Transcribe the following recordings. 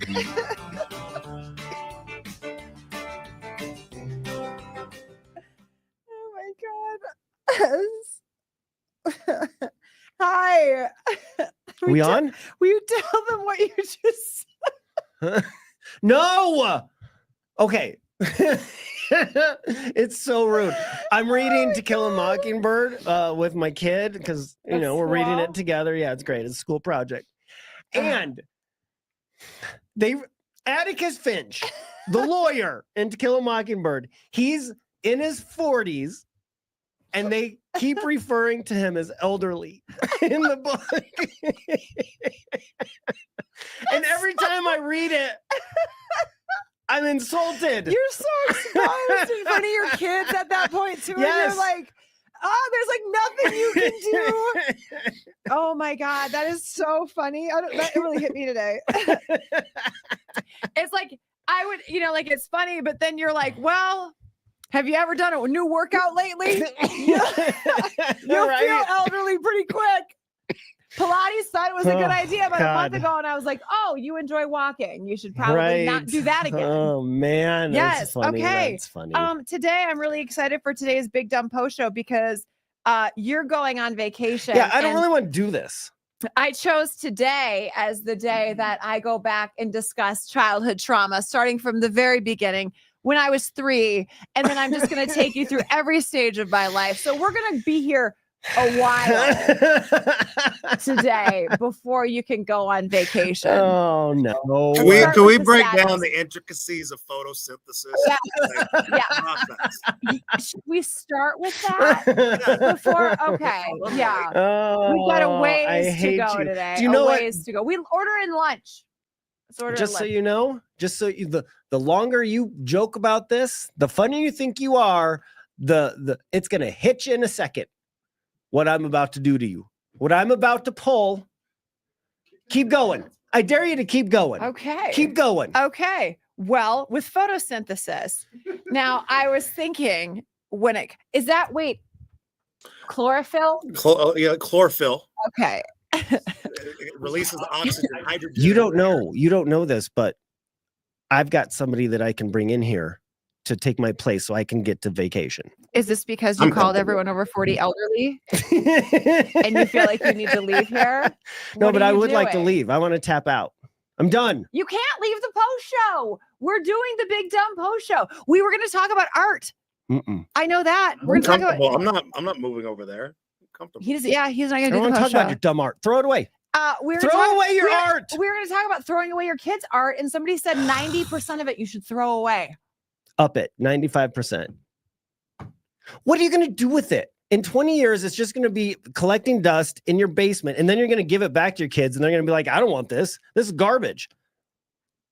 Oh my God. Hi. We on? Will you tell them what you just said? No. Okay. It's so rude. I'm reading To Kill a Mockingbird with my kid because, you know, we're reading it together. Yeah, it's great. It's a school project. And Atticus Finch, the lawyer in To Kill a Mockingbird, he's in his 40s and they keep referring to him as elderly in the book. And every time I read it, I'm insulted. You're so exposed in front of your kids at that point too. Yes. And you're like, oh, there's like nothing you can do. Oh my God, that is so funny. That really hit me today. It's like, I would, you know, like it's funny, but then you're like, well, have you ever done a new workout lately? You'll feel elderly pretty quick. Pilates thought it was a good idea about a month ago, and I was like, "Oh, you enjoy walking? You should probably not do that again." Oh man, yes, that's funny. okay. That's funny. Today I'm really excited for today's Big Dumb Post Show because you're going on vacation. Yeah, I don't really want to do this. I chose today as the day that I go back and discuss childhood trauma, starting from the very beginning when I was 3, and then I'm just going to take you through every stage of my life. So we're going to be here a while today before you can go on vacation. Oh no. Can we break down the intricacies of photosynthesis? Should we start with that before? Okay. Yeah. Oh, we've got a ways to go today. Do you know ways to go? We order in lunch. Just so you know, the longer you joke about this, the funnier you think you are, the it's gonna hit you in a second. What I'm about to do to you, what I'm about to pull. Keep going. I dare you to keep going. Okay. Keep going. Okay. Well, with photosynthesis, now I was thinking chlorophyll? Chlorophyll. Okay. It releases oxygen, hydrogen. You don't know this, but I've got somebody that I can bring in here to take my place so I can get to vacation. Is this because you called everyone over 40 elderly and you feel like you need to leave here? No, but I would like to leave. I want to tap out. I'm done. You can't leave the post show. We're doing the Big Dumb Post Show. We were going to talk about art. I know that. We're going to talk about. I'm not moving over there. I'm comfortable. He's not going to do the post show. I don't want to talk about your dumb art. Throw it away. Throw away your art. We were going to talk about throwing away your kids' art, and somebody said 90% of it you should throw away. Up it 95%. What are you going to do with it? In 20 years, it's just going to be collecting dust in your basement, and then you're going to give it back to your kids, and they're going to be like, I don't want this. This is garbage.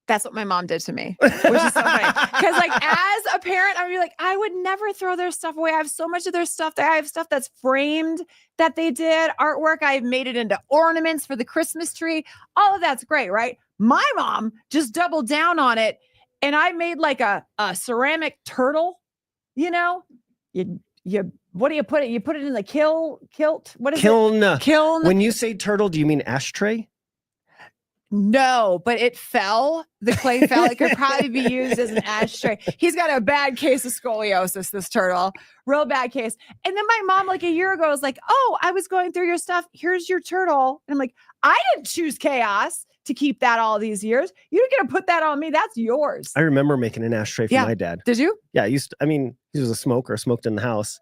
That's what my mom did to me, which is so funny. Because like as a parent, I would be like, I would never throw their stuff away. I have so much of their stuff there. I have stuff that's framed that they did, artwork. I've made it into ornaments for the Christmas tree. All of that's great, right? My mom just doubled down on it. And I made like a ceramic turtle, you know, what do you put it? You put it in the kilt. What is Kiln. it? Kiln. When you say turtle, do you mean ashtray? No, but it fell. The clay fell. It could probably be used as an ashtray. He's got a bad case of scoliosis, this turtle. Real bad case. And then my mom, like a year ago, was like, oh, I was going through your stuff. Here's your turtle. And I'm like, I didn't choose chaos to keep that all these years. You didn't get to put that on me. That's yours. I remember making an ashtray for my dad. Did you? Yeah, he was a smoker, smoked in the house.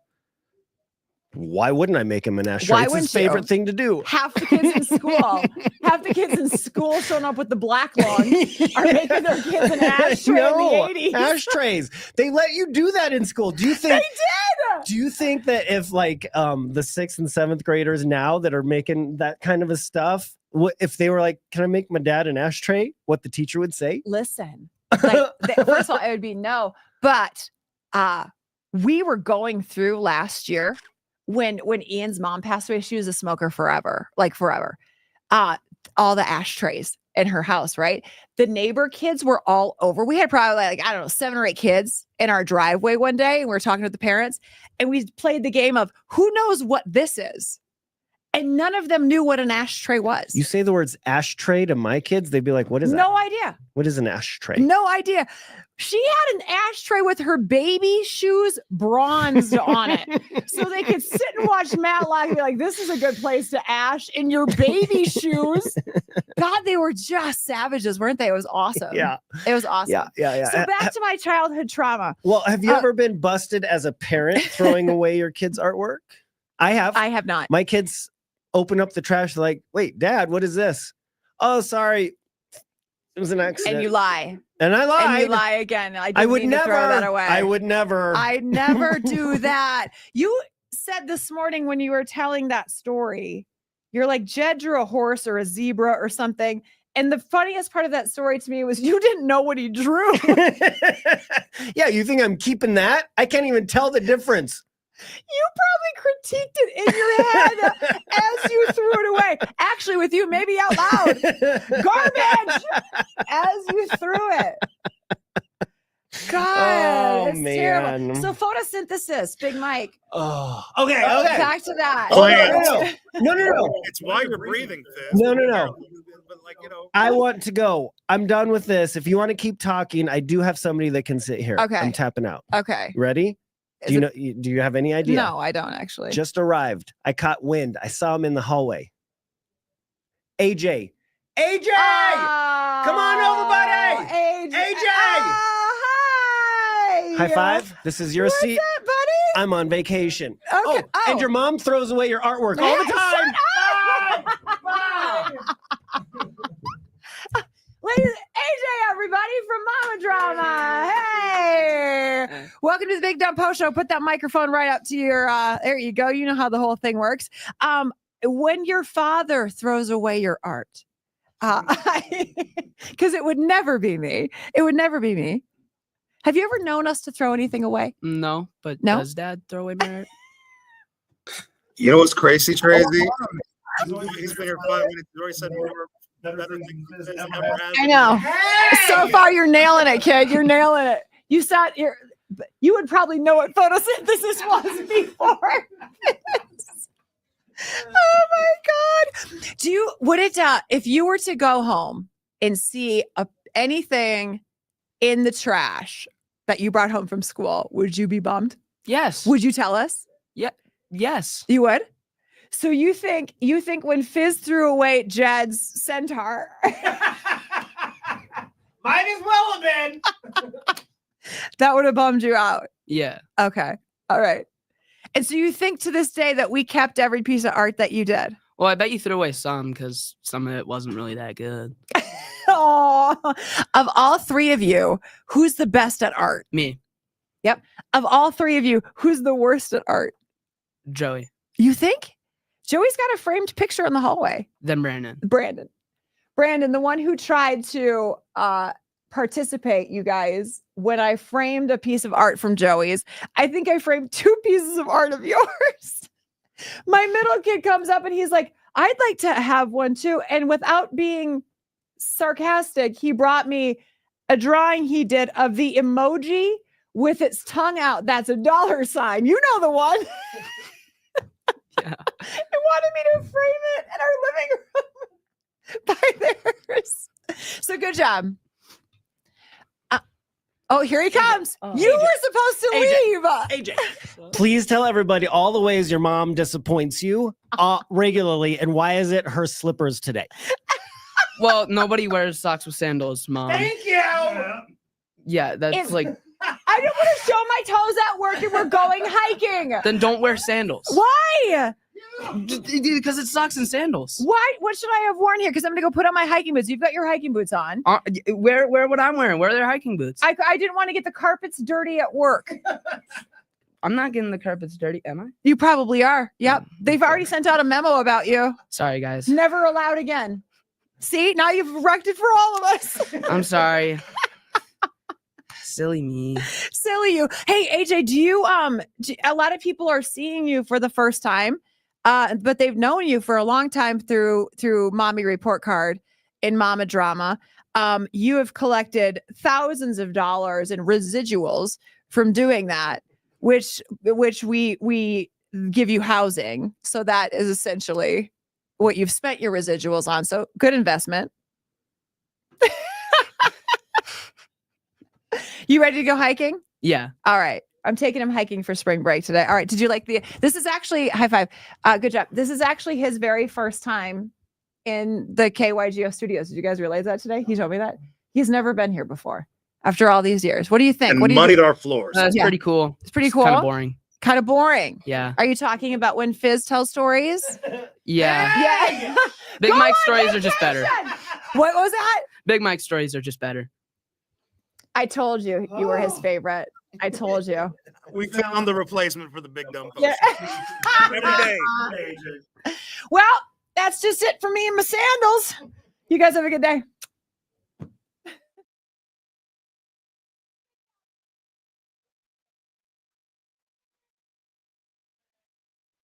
Why wouldn't I make him an ashtray? Why it's wouldn't his favorite thing to do. Half the kids in school, showing up with the black lung are making their kids an ashtray in the 80s. Ashtrays. They let you do that in school. Do you think they did? Do you think that if like the 6th and 7th graders now that are making that kind of a stuff, if they were like, can I make my dad an ashtray? What the teacher would say? Listen, like first of all, it would be no. But we were going through last year when Ian's mom passed away. She was a smoker forever. All the ashtrays in her house, right? The neighbor kids were all over. We had probably like, I don't know, 7 or 8 kids in our driveway one day. And we were talking to the parents and we played the game of who knows what this is. And none of them knew what an ashtray was. You say the words ashtray to my kids, they'd be like, what is that? No idea. What is an ashtray? No idea. She had an ashtray with her baby shoes bronzed on it. So they could sit and watch Matlock and be like, this is a good place to ash in your baby shoes. God, they were just savages, weren't they? It was awesome. Yeah. It was awesome. Yeah. So back to my childhood trauma. Well, have you ever been busted as a parent throwing away your kids' artwork? I have. I have not. My kids open up the trash, like, wait, Dad, what is this? Oh, sorry. It was an accident. And you lie. And I lied. And you lie again. I would mean never to throw that away. I would never. I never do that. You said this morning when you were telling that story, you're like, Jed drew a horse or a zebra or something. And the funniest part of that story to me was you didn't know what he drew. Yeah, you think I'm keeping that? I can't even tell the difference. You probably critiqued it in your head as you threw it away. Actually, with you, maybe out loud. Garbage! As you threw it. God, it's terrible. So photosynthesis, Big Mike. Oh, okay. Back to that. Oh, no. It's why you're breathing, Fizz. No. But like, I want to go. I'm done with this. If you want to keep talking, I do have somebody that can sit here. Okay. I'm tapping out. Okay. Ready? Do you have any idea? No, I don't actually. Just arrived. I caught wind. I saw him in the hallway. AJ. AJ! Come on over, buddy! AJ! Hi! High five. This is your seat. What's up, buddy? I'm on vacation. Okay. Oh, and your mom throws away your artwork all the time. Ladies, AJ, everybody from Mama Drama. Hey, welcome to the Big Dumb Post Show. Put that microphone right up to your. There you go. You know how the whole thing works. When your father throws away your art, because it would never be me. It would never be me. Have you ever known us to throw anything away? No, but No? does Dad throw away my art? You know what's crazy, Tracy? He's been here 5 minutes. He's already said more better things Fizz ever has. I know. So far, you're nailing it, kid. You're nailing it. You sat here. You would probably know what photosynthesis was before. Oh my God. Would it, if you were to go home and see anything in the trash that you brought home from school, would you be bummed? Yes. Would you tell us? Yes. You would? So you think when Fizz threw away Jed's centaur, Might as well have been. that would have bummed you out? Yeah. Okay. All right. And so you think to this day that we kept every piece of art that you did? Well, I bet you threw away some because some of it wasn't really that good. Oh, of all three of you, who's the best at art? Me. Yep. Of all three of you, who's the worst at art? Joey. You think? Joey's got a framed picture in the hallway. Then Brandon. Brandon, the one who tried to participate, you guys, when I framed a piece of art from Joey's. I think I framed 2 pieces of art of yours. My middle kid comes up and he's like, I'd like to have one too. And without being sarcastic, he brought me a drawing he did of the emoji with its tongue out. That's a $sign. You know the one. Yeah. He wanted me to frame it in our living room by theirs. So good job. Oh, here he comes. Oh, you AJ. were supposed to leave. AJ. Please tell everybody all the ways your mom disappoints you regularly, and why is it her slippers today? Well, nobody wears socks with sandals, Mom. Thank you. Yeah, that's like. I don't want to show my toes at work and we're going hiking. Then don't wear sandals. Why? Because it's socks and sandals. Why? What should I have worn here? Because I'm going to go put on my hiking boots. You've got your hiking boots on. Wear what I'm wearing. Wear their hiking boots. I didn't want to get the carpets dirty at work. I'm not getting the carpets dirty, am I? You probably are. Yep. They've already sent out a memo about you. Sorry, guys. Never allowed again. See, now you've wrecked it for all of us. I'm sorry. Silly me. Silly you. Hey, AJ, do you a lot of people are seeing you for the first time, but they've known you for a long time through Mommy Report Card and Mama Drama. You have collected thousands of dollars in residuals from doing that, which we give you housing. So that is essentially what you've spent your residuals on. So good investment. You ready to go hiking? Yeah. All right. I'm taking him hiking for spring break today. All right. Did you like this is actually high five. Good job. This is actually his very first time in the KYGO studios. Did you guys realize that today? He told me that he's never been here before after all these years. What do you think? And what do you muddied think? our floors. That's pretty cool. It's pretty cool. Kind of boring. Kind of boring. Yeah. Are you talking about when Fizz tells stories? Yeah. Yeah. Big Go Mike on stories are just better. vacation! What was that? Big Mike stories are just better. I told you you were his favorite. I told you. We found the replacement for the big dumb Yeah. every day. Well, that's just it for me and my sandals. You guys have a good day.